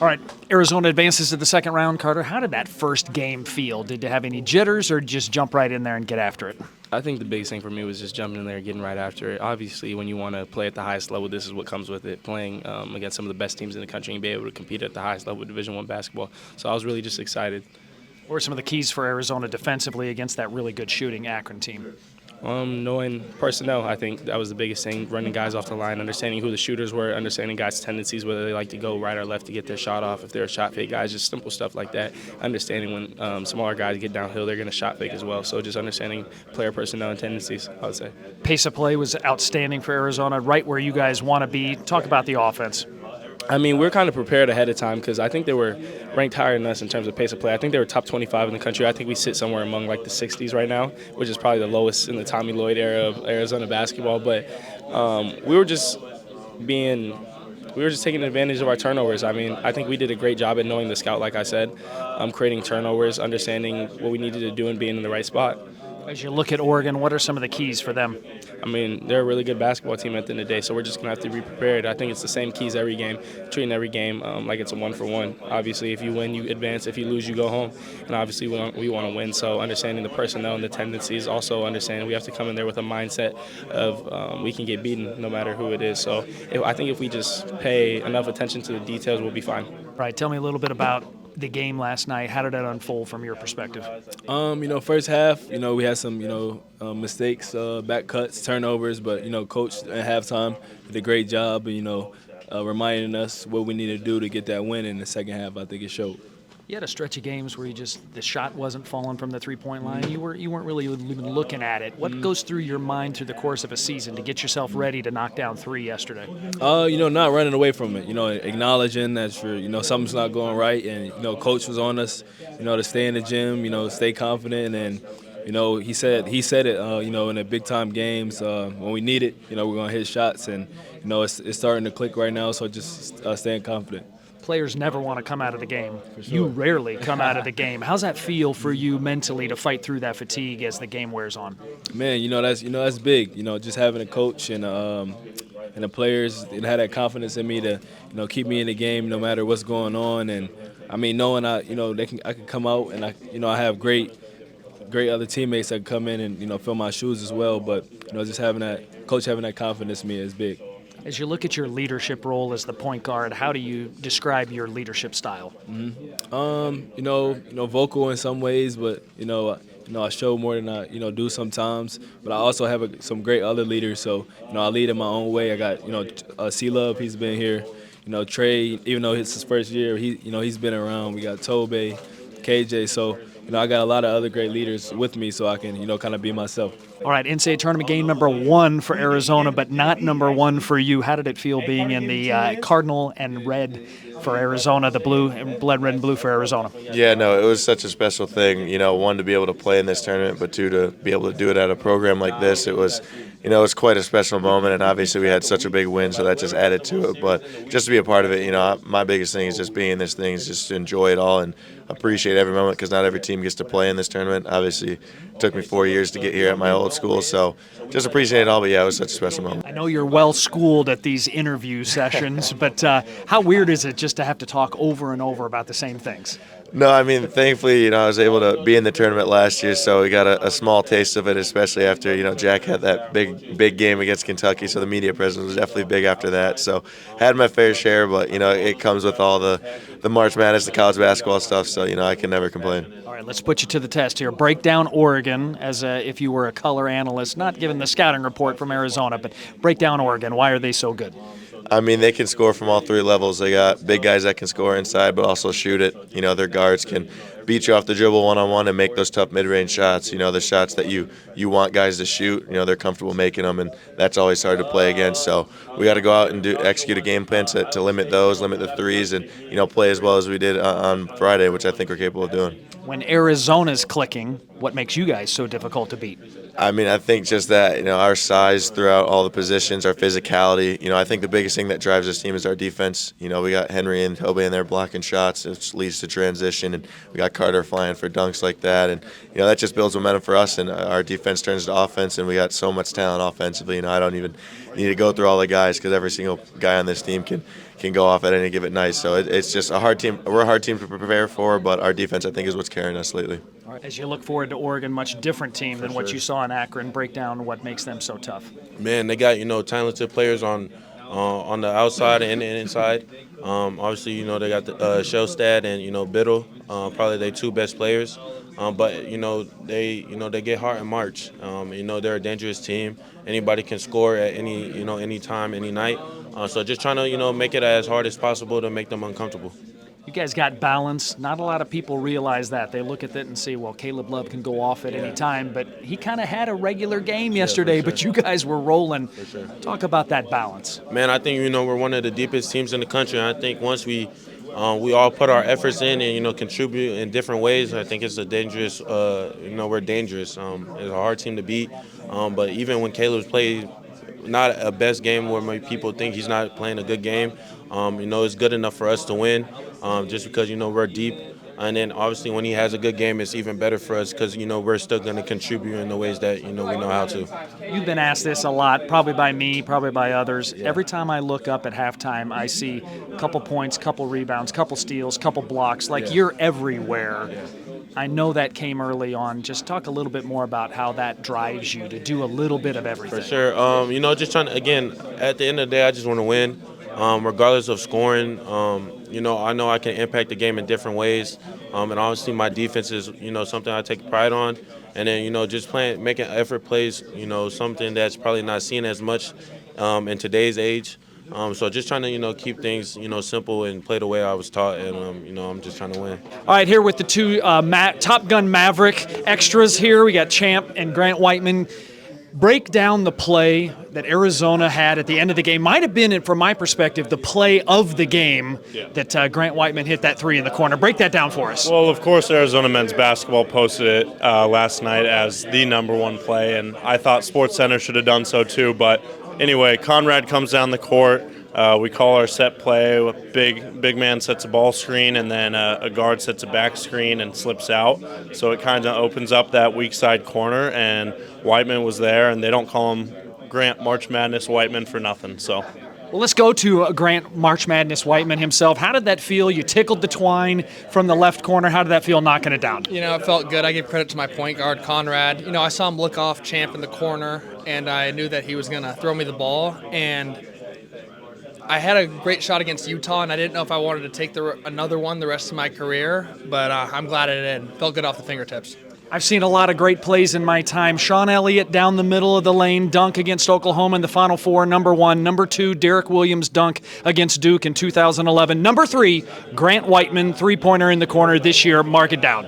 All right, Arizona advances to the second round. Carter, how did that first game feel? Did you have any jitters or just jump right in there and get after it? I think the biggest thing for me was just jumping in there and getting right after it. Obviously, when you want to play at the highest level, this is what comes with it, playing against some of the best teams in the country and be able to compete at the highest level of Division I basketball. So I was really just excited. What were some of the keys for Arizona defensively against that really good shooting Akron team? Knowing personnel, I think that was the biggest thing, running guys off the line, understanding who the shooters were, understanding guys' tendencies, whether they like to go right or left to get their shot off, if they're shot fake guys, just simple stuff like that. Understanding when smaller guys get downhill, they're going to shot fake as well. So just understanding player personnel and tendencies, I would say. Pace of play was outstanding for Arizona, right where you guys want to be. Talk about the offense. I mean, we're kind of prepared ahead of time because I think they were ranked higher than us in terms of pace of play. I think they were top 25 in the country. I think we sit somewhere among like the 60s right now, which is probably the lowest in the Tommy Lloyd era of Arizona basketball. But we were just taking advantage of our turnovers. I mean, I think we did a great job at knowing the scout, like I said, creating turnovers, understanding what we needed to do and being in the right spot. As you look at Oregon, what are some of the keys for them? I mean, they're a really good basketball team at the end of the day, so we're just going to have to be prepared. I think it's the same keys every game, treating every game like it's a one-for-one. Obviously, if you win, you advance. If you lose, you go home. And obviously, we want to win, so understanding the personnel and the tendencies, also understanding we have to come in there with a mindset of we can get beaten no matter who it is. So I think if we just pay enough attention to the details, we'll be fine. Right. Tell me a little bit about the game last night. How did that unfold from your perspective? First half, we had some, mistakes, back cuts, turnovers, but, coach at halftime did a great job, reminding us what we need to do to get that win in the second half. I think it showed. You had a stretch of games where the shot wasn't falling from the three-point line. You weren't really even looking at it. What goes through your mind through the course of a season to get yourself ready to knock down three yesterday? Not running away from it. Acknowledging that something's not going right, and coach was on us. To stay in the gym. Stay confident, and he said it. In the big time games when we need it. We're gonna hit shots, and it's starting to click right now. So just staying confident. Players never want to come out of the game. Sure. You rarely come out of the game. How's that feel for you mentally to fight through that fatigue as the game wears on? Man, that's big. Just having a coach and the players and had that confidence in me to keep me in the game no matter what's going on. And I mean, knowing I can come out and I have great other teammates that come in and fill my shoes as well. But just having that coach having that confidence in me is big. As you look at your leadership role as the point guard, how do you describe your leadership style? Vocal in some ways, but I show more than I do sometimes. But I also have some great other leaders, so I lead in my own way. I got C-Love, he's been here. Trey, even though it's his first year, he's been around. We got Tobe, KJ, so. I got a lot of other great leaders with me, so I can, kind of be myself. All right, NCAA Tournament game number 1 for Arizona, but not number 1 for you. How did it feel being in the cardinal and red for Arizona, the blue, blood red and blue for Arizona? Yeah, no, it was such a special thing. One, to be able to play in this tournament, but two, to be able to do it at a program like this. It was, it's quite a special moment, and obviously we had such a big win, so that just added to it. But just to be a part of it, my biggest thing is just being in this thing, is just to enjoy it all and appreciate every moment, because not every team gets to play in this tournament. Obviously, it took me 4 years to get here at my old school, so just appreciate it all. But yeah, it was such a special moment. I know you're well schooled at these interview sessions, but how weird is it just to have to talk over and over about the same things? No, I mean, thankfully, I was able to be in the tournament last year, so we got a small taste of it, especially after, Jack had that big game against Kentucky, so the media presence was definitely big after that. So had my fair share, but, it comes with all the March Madness, the college basketball stuff, so, I can never complain. All right, let's put you to the test here. Break down Oregon as if you were a color analyst, not given the scouting report from Arizona, but break down Oregon. Why are they so good? I mean, they can score from all three levels. They got big guys that can score inside but also shoot it. Their guards can beat you off the dribble one-on-one and make those tough mid-range shots. The shots that you want guys to shoot, they're comfortable making them, and that's always hard to play against. So we got to go out and execute a game plan to limit those, limit the threes, and, play as well as we did on Friday, which I think we're capable of doing. When Arizona's clicking, what makes you guys so difficult to beat? I mean, I think just that, our size throughout all the positions, our physicality. I think the biggest thing that drives this team is our defense. We got Henry and Tobe in there blocking shots, which leads to transition, and we got Carter flying for dunks like that. And, that just builds momentum for us, and our defense turns to offense, and we got so much talent offensively. I don't even need to go through all the guys, because every single guy on this team can can go off at any given night. So it's just a hard team. We're a hard team to prepare for, but our defense, I think, is what's carrying us lately. As you look forward to Oregon, much different team than what you saw in Akron. Break down what makes them so tough. Man, they got talented players on the outside and the inside. Obviously, they got the Shellstad and Biddle, probably their two best players. But they get hard in March. They're a dangerous team. Anybody can score at any time, any night. So just trying to make it as hard as possible to make them uncomfortable. You guys got balance. Not a lot of people realize that. They look at it and say, well, Caleb Love can go off at any time, but he kind of had a regular game yesterday, but you guys were rolling. Talk about that balance. Man, I think, we're one of the deepest teams in the country. I think once we all put our efforts in and, contribute in different ways, I think it's a dangerous, we're dangerous. It's a hard team to beat. But even when Caleb's played not a best game where maybe people think he's not playing a good game, it's good enough for us to win just because, we're deep. And then obviously when he has a good game, it's even better for us because, we're still going to contribute in the ways that, we know how to. You've been asked this a lot, probably by me, probably by others. Yeah. Every time I look up at halftime, I see a couple points, couple rebounds, couple steals, couple blocks. You're everywhere. Yeah. I know that came early on. Just talk a little bit more about how that drives you to do a little bit of everything. For sure. Just trying to, again, at the end of the day, I just want to win. Regardless of scoring, I know I can impact the game in different ways. And obviously my defense is, something I take pride on. And then, just making effort plays, something that's probably not seen as much in today's age. So just trying to, keep things, simple and play the way I was taught. And, I'm just trying to win. All right, here with the two Top Gun Maverick extras here. We got Champ and Grant Whiteman. Break down the play that Arizona had at the end of the game. Might have been, from my perspective, the play of the game that Grant Whiteman hit that three in the corner. Break that down for us. Well, of course, Arizona men's basketball posted it last night as the number one play, and I thought SportsCenter should have done so too. But anyway, Conrad comes down the court. We call our set play. Big man sets a ball screen, and then a guard sets a back screen and slips out. So it kind of opens up that weak side corner, and Whiteman was there, and they don't call him Grant March Madness Whiteman for nothing. So. Well, let's go to Grant March Madness Whiteman himself. How did that feel? You tickled the twine from the left corner. How did that feel knocking it down? It felt good. I give credit to my point guard, Conrad. I saw him look off Champ in the corner, and I knew that he was going to throw me the ball. And I had a great shot against Utah, and I didn't know if I wanted to take another one the rest of my career, but I'm glad I did. Felt good off the fingertips. I've seen a lot of great plays in my time. Sean Elliott down the middle of the lane, dunk against Oklahoma in the Final Four, number 1. Number 2, Derek Williams dunk against Duke in 2011. Number 3, Grant Whiteman, three-pointer in the corner this year. Mark it down.